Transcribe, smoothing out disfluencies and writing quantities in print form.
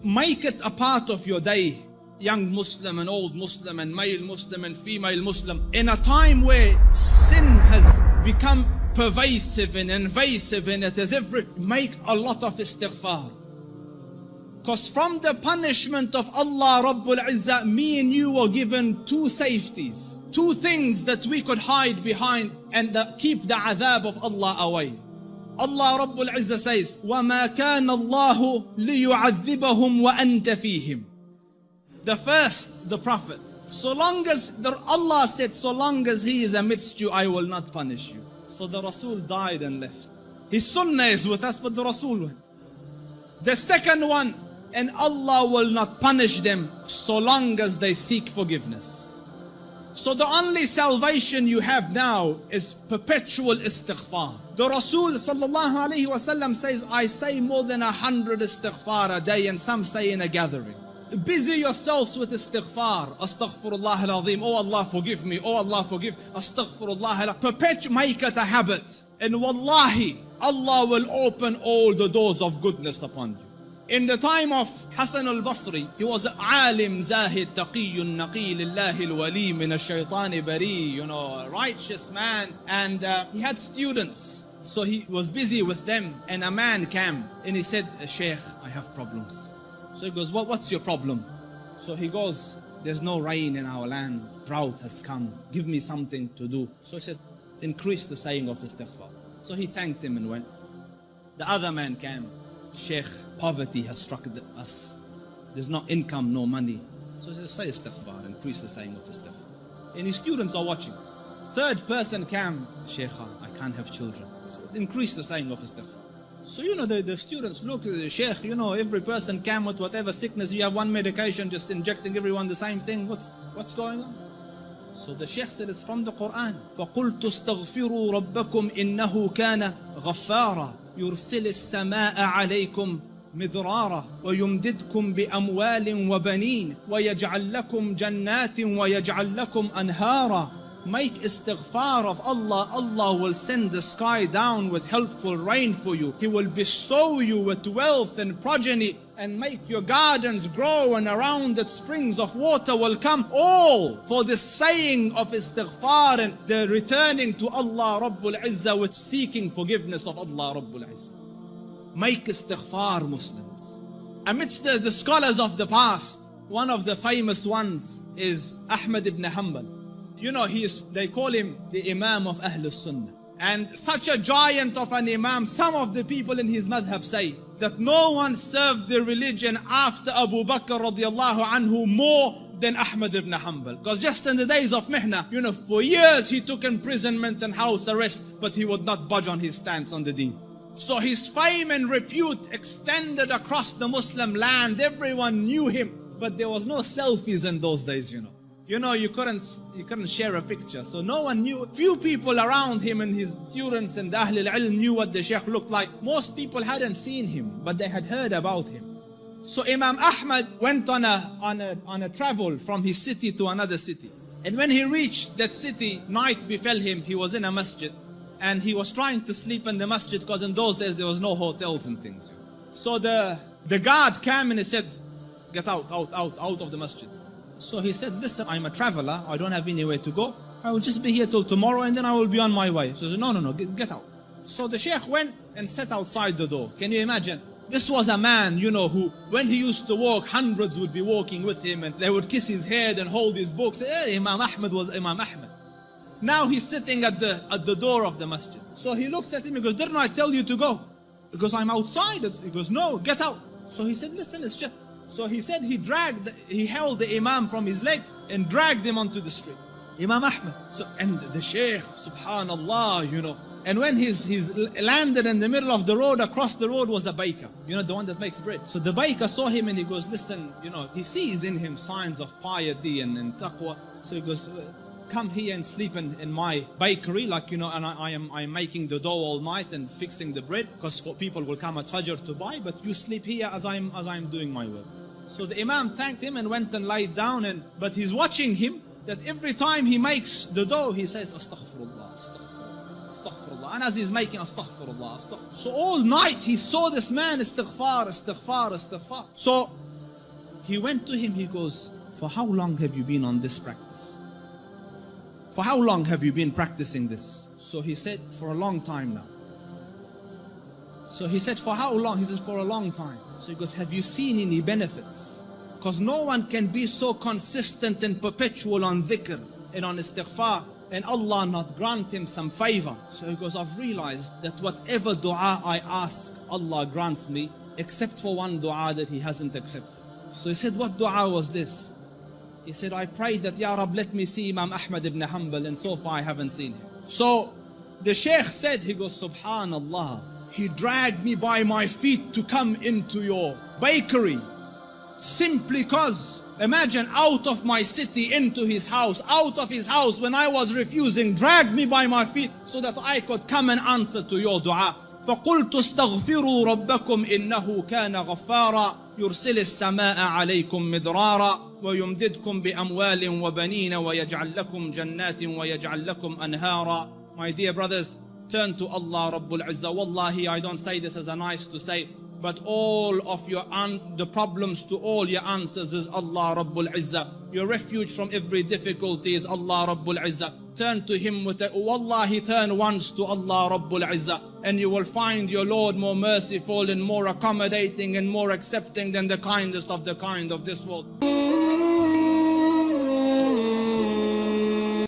Make it a part of your day, young Muslim and old Muslim and male Muslim and female Muslim. In a time where sin has become pervasive and invasive in it, make a lot of istighfar. Because from the punishment of Allah Rabbul Izzah, me and you were given two safeties, two things that we could hide behind and keep the adhab of Allah away. Allah Rabbul Izzah says, وَمَا كَانَ اللَّهُ لِيُعَذِّبَهُمْ وَأَنْتَ فِيهِمْ. The first, the Prophet, Allah said, so long as he is amidst you, I will not punish you. So the Rasul died and left. His sunnah is with us, but the Rasul went. The second one, and Allah will not punish them so long as they seek forgiveness. So the only salvation you have now is perpetual istighfar. The Rasul sallallahu alayhi wasallam says, I say more than 100 istighfar a day, and some say in a gathering. Busy yourselves with istighfar. Astaghfirullah al-azim. Oh Allah forgive me. Oh Allah forgive. Astaghfirullah. Make it a habit. And wallahi, Allah will open all the doors of goodness upon you. In the time of Hassan al-Basri, he was alim, zahid, taqiyyun, naqi, lillahi al-wali, min al-shaytani bari, a righteous man. And he had students. So he was busy with them. And a man came and he said, Shaykh, I have problems. So he goes, what's your problem? So he goes, there's no rain in our land. Drought has come. Give me something to do. So he said, increase the saying of istighfar. So he thanked him and went. The other man came. Sheikh, poverty has struck us. There's no income, no money. So he said, say istighfar, increase the saying of istighfar. And his students are watching. Third person came. Sheikh, I can't have children. So increase the saying of istighfar. So the students look at the Sheikh, every person came with whatever sickness. You have one medication, just injecting everyone the same thing. What's going on? So the Sheikh said, it's from the Quran. فَقُلْتُ اسْتَغْفِرُوا رَبَّكُمْ إِنَّهُ كَانَ غَفَّارًا يُرْسِلِ السَّمَاءَ عَلَيْكُمْ مِدْرَارًا وَيُمْدِدْكُمْ بِأَمْوَالٍ وَبَنِينَ وَيَجْعَلْ لَكُمْ جَنَّاتٍ وَيَجْعَلْ لَكُمْ أَنْهَارًا. Make istighfar of Allah. Allah will send the sky down with helpful rain for you. He will bestow you with wealth and progeny and make your gardens grow, and around it springs of water will come, all for the saying of istighfar and the returning to Allah Rabbul Izzah with seeking forgiveness of Allah Rabbul Izzah. Make istighfar, Muslims. Amidst the scholars of the past, one of the famous ones is Ahmed ibn Hanbal. They call him the Imam of Ahlul Sunnah. And such a giant of an Imam, some of the people in his madhab say that no one served the religion after Abu Bakr radiallahu anhu more than Ahmed ibn Hanbal. Because just in the days of Mihna, for years he took imprisonment and house arrest, but he would not budge on his stance on the deen. So his fame and repute extended across the Muslim land. Everyone knew him, but there was no selfies in those days, you couldn't share a picture. So no one knew. Few people around him and his students and Ahlul Ilm knew what the Shaykh looked like. Most people hadn't seen him, but they had heard about him. So Imam Ahmed went on a travel from his city to another city. And when he reached that city, night befell him. He was in a masjid. And he was trying to sleep in the masjid because in those days there was no hotels and things. So the guard came and he said, get out of the masjid. So he said, listen, I'm a traveler. I don't have anywhere to go. I will just be here till tomorrow and then I will be on my way. So he said, no, get out. So the Sheikh went and sat outside the door. Can you imagine? This was a man, who, when he used to walk, hundreds would be walking with him and they would kiss his head and hold his books. Hey, Imam Ahmed was Imam Ahmed. Now he's sitting at the door of the masjid. So he looks at him, he goes, didn't I tell you to go? He goes, I'm outside. He goes, no, get out. So he said, listen, it's just... So he said he held the Imam from his leg and dragged him onto the street. Imam Ahmed. And the Shaykh, subhanallah, And when he's landed in the middle of the road, across the road was a baker, the one that makes bread. So the baker saw him and he goes, listen, he sees in him signs of piety and taqwa. So he goes, come here and sleep in my bakery, and I'm making the dough all night and fixing the bread, because people will come at Fajr to buy, but you sleep here as I'm doing my work. So the Imam thanked him and went and laid down, but he's watching him, that every time he makes the dough, he says, Astaghfirullah. Astaghfirullah, astaghfirullah. And as he's making astaghfirullah, astaghfirullah. So all night he saw this man, istighfar, istighfar, istighfar. So he went to him, he goes, for how long have you been on this practice? For how long have you been practicing this? So he said, for a long time now. So he said, for how long? He said, for a long time. So he goes, have you seen any benefits? Because no one can be so consistent and perpetual on dhikr and on istighfar and Allah not grant him some favor. So he goes, I've realized that whatever dua I ask, Allah grants me, except for one dua that he hasn't accepted. So he said, what dua was this? He said, I prayed that, Ya Rab, let me see Imam Ahmed ibn Hanbal, and so far I haven't seen him. So the Shaykh said, he goes, Subhanallah, he dragged me by my feet to come into your bakery, simply because, imagine, out of my city into his house, out of his house when I was refusing, dragged me by my feet so that I could come and answer to your dua. فقلت استغفروا ربكم إنه كان غفارا يرسل السماء عليكم مدرارا ويمددكم بأموال وبنين ويجعل لكم جنات ويجعل لكم أنهارا. My dear brothers, turn to Allah Rabbul Izzah. Wallahi, I don't say this as a nice to say, but all of the problems to all your answers is Allah Rabbul Izzah. Your refuge from every difficulty is Allah Rabbul Izzah. Turn to Him with it. Wallahi, turn once to Allah Rabbul Izzah, and you will find your Lord more merciful and more accommodating and more accepting than the kindest of the kind of this world.